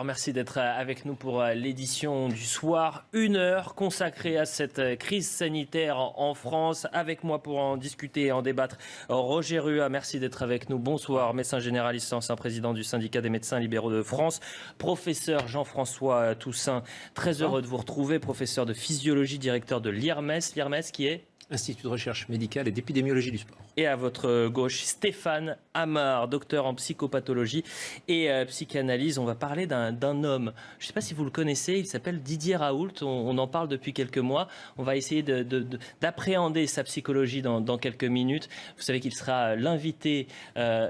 Merci d'être avec nous pour l'édition du soir. 1 heure consacrée à cette crise sanitaire en France. Avec moi pour en discuter et en débattre, Roger Rua. Merci d'être avec nous. Bonsoir, médecin généraliste, ancien président du syndicat des médecins libéraux de France. Professeur Jean-François Toussaint, très heureux de vous retrouver. Professeur de physiologie, directeur de l'IRMES. L'IRMES qui est Institut de recherche médicale et d'épidémiologie du sport. Et à votre gauche, Stéphane Amar, docteur en psychopathologie et psychanalyse. On va parler d'un homme, je ne sais pas si vous le connaissez, il s'appelle Didier Raoult, on en parle depuis quelques mois. On va essayer d'appréhender sa psychologie dans quelques minutes. Vous savez qu'il sera l'invité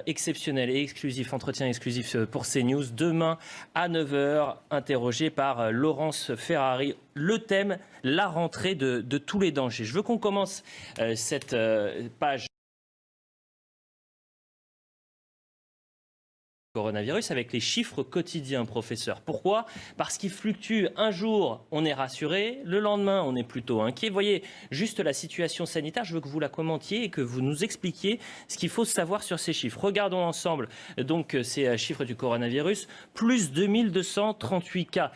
exceptionnel et exclusif, entretien exclusif pour CNews, demain à 9h, interrogé par Laurence Ferrari. Le thème, la rentrée de tous les dangers. Je veux qu'on commence cette page coronavirus avec les chiffres quotidiens, professeur. Pourquoi ? Parce qu'ils fluctuent. Un jour, on est rassuré. Le lendemain, on est plutôt inquiet. Vous voyez, juste la situation sanitaire, je veux que vous la commentiez et que vous nous expliquiez ce qu'il faut savoir sur ces chiffres. Regardons ensemble donc ces chiffres du coronavirus. Plus 2238 cas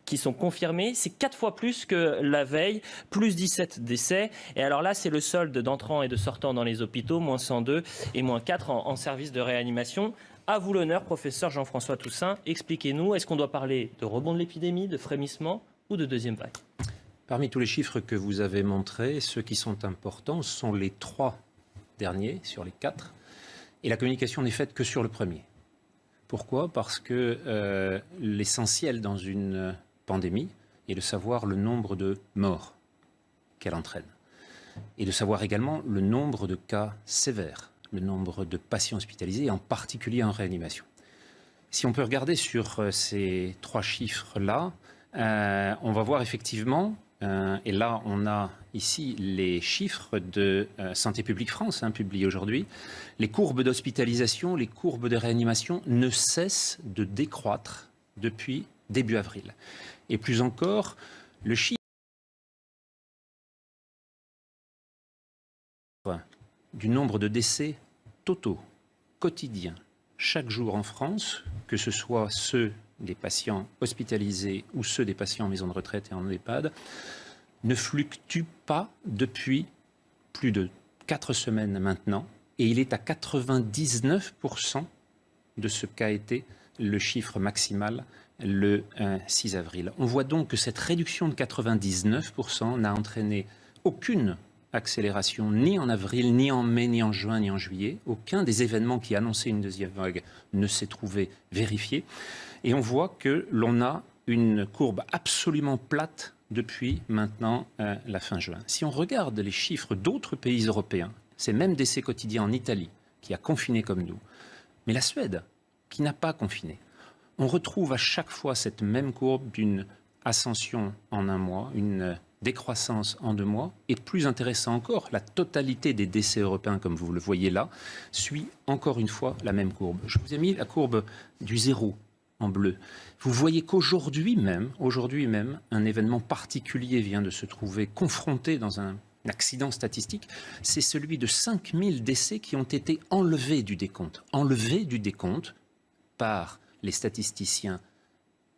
qui sont confirmés. C'est 4 fois plus que la veille. Plus 17 décès. Et alors là, c'est le solde d'entrants et de sortants dans les hôpitaux. Moins 102 et moins 4 en service de réanimation. À vous l'honneur, professeur Jean-François Toussaint. Expliquez-nous, est-ce qu'on doit parler de rebond de l'épidémie, de frémissement ou de deuxième vague ? Parmi tous les chiffres que vous avez montrés, ceux qui sont importants sont les 3 derniers sur les 4. Et la communication n'est faite que sur le premier. Pourquoi ? Parce que l'essentiel dans une pandémie est de savoir le nombre de morts qu'elle entraîne. Et de savoir également le nombre de cas sévères, le nombre de patients hospitalisés, en particulier en réanimation. Si on peut regarder sur ces 3 chiffres-là, on va voir effectivement, et là on a ici les chiffres de Santé publique France, publiés aujourd'hui, les courbes d'hospitalisation, les courbes de réanimation ne cessent de décroître depuis début avril. Et plus encore, le chiffre du nombre de décès totaux, quotidiens, chaque jour en France, que ce soit ceux des patients hospitalisés ou ceux des patients en maison de retraite et en EHPAD, ne fluctue pas depuis plus de 4 semaines maintenant, et il est à 99% de ce qu'a été le chiffre maximal le 6 avril. On voit donc que cette réduction de 99% n'a entraîné aucune accélération ni en avril, ni en mai, ni en juin, ni en juillet. Aucun des événements qui annonçaient une deuxième vague ne s'est trouvé vérifié. Et on voit que l'on a une courbe absolument plate depuis maintenant la fin juin. Si on regarde les chiffres d'autres pays européens, c'est même décès quotidiens en Italie, qui a confiné comme nous, mais la Suède, qui n'a pas confiné, on retrouve à chaque fois cette même courbe d'une ascension en un mois, une décroissance en 2 mois, et plus intéressant encore, la totalité des décès européens, comme vous le voyez là, suit encore une fois la même courbe. Je vous ai mis la courbe du 0 en bleu. Vous voyez qu'aujourd'hui même, un événement particulier vient de se trouver confronté dans un accident statistique, c'est celui de 5000 décès qui ont été enlevés du décompte par les statisticiens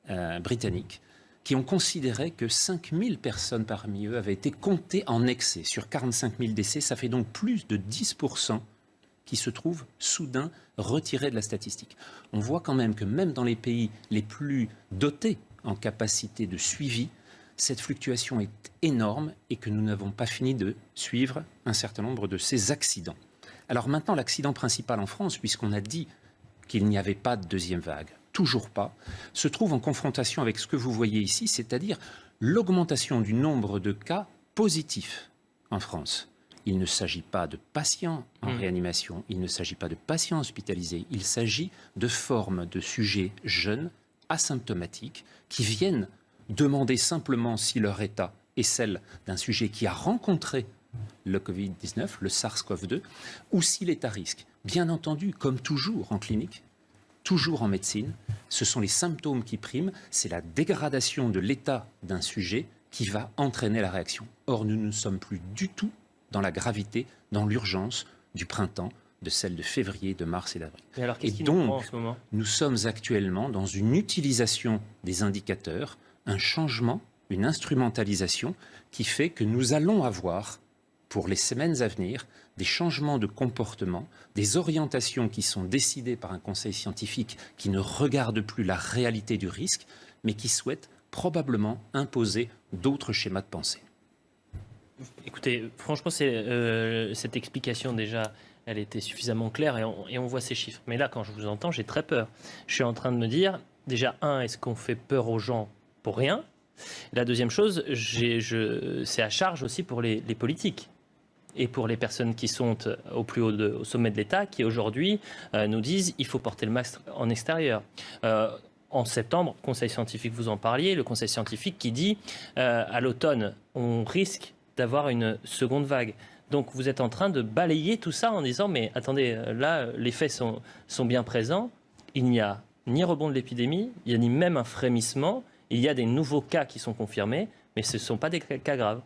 britanniques, qui ont considéré que 5000 personnes parmi eux avaient été comptées en excès. Sur 45 000 décès, ça fait donc plus de 10% qui se trouvent soudain retirés de la statistique. On voit quand même que même dans les pays les plus dotés en capacité de suivi, cette fluctuation est énorme et que nous n'avons pas fini de suivre un certain nombre de ces accidents. Alors maintenant, l'accident principal en France, puisqu'on a dit qu'il n'y avait pas de deuxième vague, toujours pas, se trouve en confrontation avec ce que vous voyez ici, c'est-à-dire l'augmentation du nombre de cas positifs en France. Il ne s'agit pas de patients en réanimation, il ne s'agit pas de patients hospitalisés, il s'agit de formes de sujets jeunes, asymptomatiques, qui viennent demander simplement si leur état est celle d'un sujet qui a rencontré le Covid-19, le SARS-CoV-2, ou s'il est à risque. Bien entendu, comme toujours en clinique, toujours en médecine, ce sont les symptômes qui priment, c'est la dégradation de l'état d'un sujet qui va entraîner la réaction. Or, nous ne sommes plus du tout dans la gravité, dans l'urgence du printemps, de celle de février, de mars et d'avril. Mais alors, qu'est-ce Et qui donc, nous prend en ce moment ? nous sommes actuellement dans une utilisation des indicateurs, un changement, une instrumentalisation qui fait que nous allons avoir, pour les semaines à venir, des changements de comportement, des orientations qui sont décidées par un conseil scientifique qui ne regarde plus la réalité du risque, mais qui souhaite probablement imposer d'autres schémas de pensée. Écoutez, franchement, cette explication déjà, elle était suffisamment claire et on voit ces chiffres. Mais là, quand je vous entends, j'ai très peur. Je suis en train de me dire, déjà, est-ce qu'on fait peur aux gens pour rien ? La deuxième chose, c'est à charge aussi pour les politiques et pour les personnes qui sont au plus haut, au sommet de l'État, qui aujourd'hui nous disent il faut porter le masque en extérieur. En septembre, conseil scientifique, vous en parliez, le conseil scientifique qui dit à l'automne, on risque d'avoir une seconde vague. Donc vous êtes en train de balayer tout ça en disant mais attendez, là les faits sont bien présents, il n'y a ni rebond de l'épidémie, il n'y a ni même un frémissement, il y a des nouveaux cas qui sont confirmés, mais ce ne sont pas des cas graves.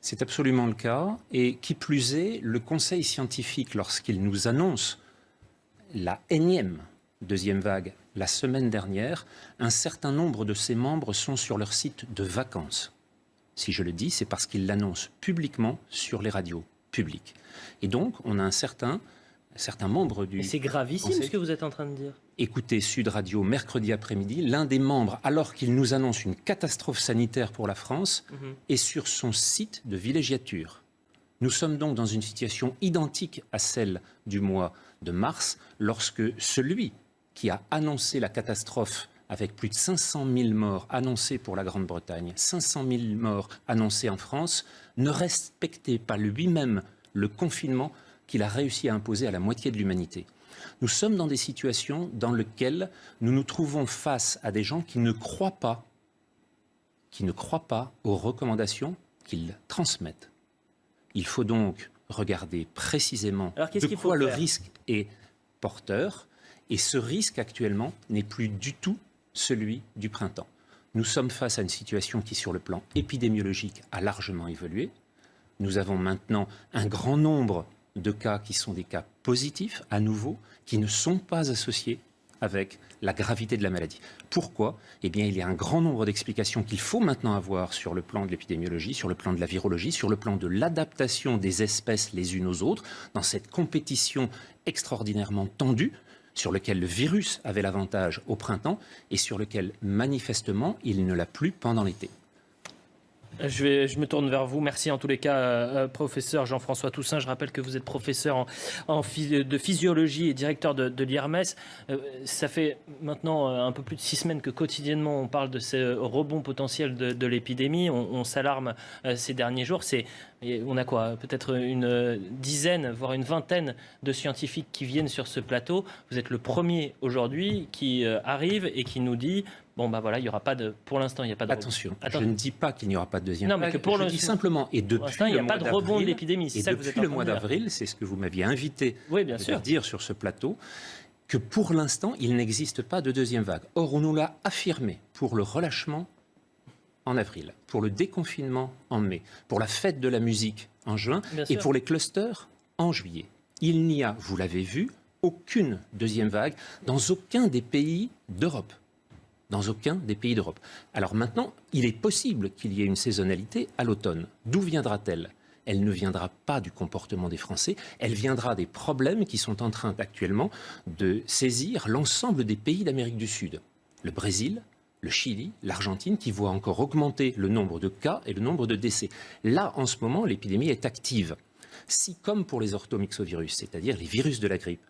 C'est absolument le cas, et qui plus est, le conseil scientifique, lorsqu'il nous annonce la énième deuxième vague la semaine dernière, un certain nombre de ses membres sont sur leur site de vacances. Si je le dis, c'est parce qu'ils l'annoncent publiquement sur les radios publiques. Et donc, on a un certain membre du... Et c'est gravissime conseil. Ce que vous êtes en train de dire. Écoutez Sud Radio mercredi après-midi, l'un des membres, alors qu'il nous annonce une catastrophe sanitaire pour la France, est sur son site de villégiature. Nous sommes donc dans une situation identique à celle du mois de mars, lorsque celui qui a annoncé la catastrophe avec plus de 500 000 morts annoncés pour la Grande-Bretagne, 500 000 morts annoncés en France, ne respectait pas lui-même le confinement qu'il a réussi à imposer à la moitié de l'humanité. Nous sommes dans des situations dans lesquelles nous nous trouvons face à des gens qui ne croient pas aux recommandations qu'ils transmettent. Il faut donc regarder précisément de quoi le risque est porteur, et ce risque actuellement n'est plus du tout celui du printemps. Nous sommes face à une situation qui, sur le plan épidémiologique, a largement évolué. Nous avons maintenant un grand nombre de cas qui sont des cas positifs, à nouveau, qui ne sont pas associés avec la gravité de la maladie. Pourquoi ? Eh bien, il y a un grand nombre d'explications qu'il faut maintenant avoir sur le plan de l'épidémiologie, sur le plan de la virologie, sur le plan de l'adaptation des espèces les unes aux autres, dans cette compétition extraordinairement tendue, sur lequel le virus avait l'avantage au printemps et sur lequel, manifestement, il ne l'a plus pendant l'été. Je me tourne vers vous. Merci en tous les cas, professeur Jean-François Toussaint. Je rappelle que vous êtes professeur de physiologie et directeur de l'IRMES. Ça fait maintenant un peu plus de 6 semaines que quotidiennement on parle de ce rebond potentiel de l'épidémie. On s'alarme ces derniers jours. On a quoi ? Peut-être une dizaine, voire une vingtaine de scientifiques qui viennent sur ce plateau. Vous êtes le premier aujourd'hui qui arrive et qui nous dit... Bon, bah voilà, il n'y aura pas de. Pour l'instant, il n'y a pas de. Attention, je ne dis pas qu'il n'y aura pas de deuxième vague. Non, mais que pour je dis simplement, et depuis il n'y a pas de rebond de l'épidémie. C'est ça que vous êtes en train de dire. Depuis le mois d'avril, c'est ce que vous m'aviez invité à dire sur ce plateau, que pour l'instant, il n'existe pas de deuxième vague. Or, on nous l'a affirmé pour le relâchement en avril, pour le déconfinement en mai, pour la fête de la musique en juin et pour les clusters en juillet. Il n'y a, vous l'avez vu, aucune deuxième vague dans aucun des pays d'Europe. Dans aucun des pays d'Europe. Alors maintenant, il est possible qu'il y ait une saisonnalité à l'automne. D'où viendra-t-elle ? Elle ne viendra pas du comportement des Français, elle viendra des problèmes qui sont en train actuellement de saisir l'ensemble des pays d'Amérique du Sud. Le Brésil, le Chili, l'Argentine, qui voient encore augmenter le nombre de cas et le nombre de décès. Là, en ce moment, l'épidémie est active. Si, comme pour les orthomyxovirus, c'est-à-dire les virus de la grippe,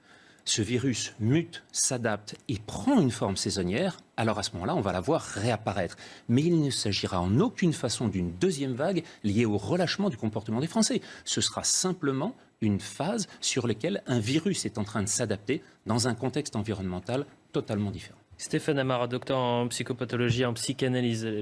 ce virus mute, s'adapte et prend une forme saisonnière, alors à ce moment-là, on va la voir réapparaître. Mais il ne s'agira en aucune façon d'une deuxième vague liée au relâchement du comportement des Français. Ce sera simplement une phase sur laquelle un virus est en train de s'adapter dans un contexte environnemental totalement différent. Stéphane Amara, docteur en psychopathologie, en psychanalyse.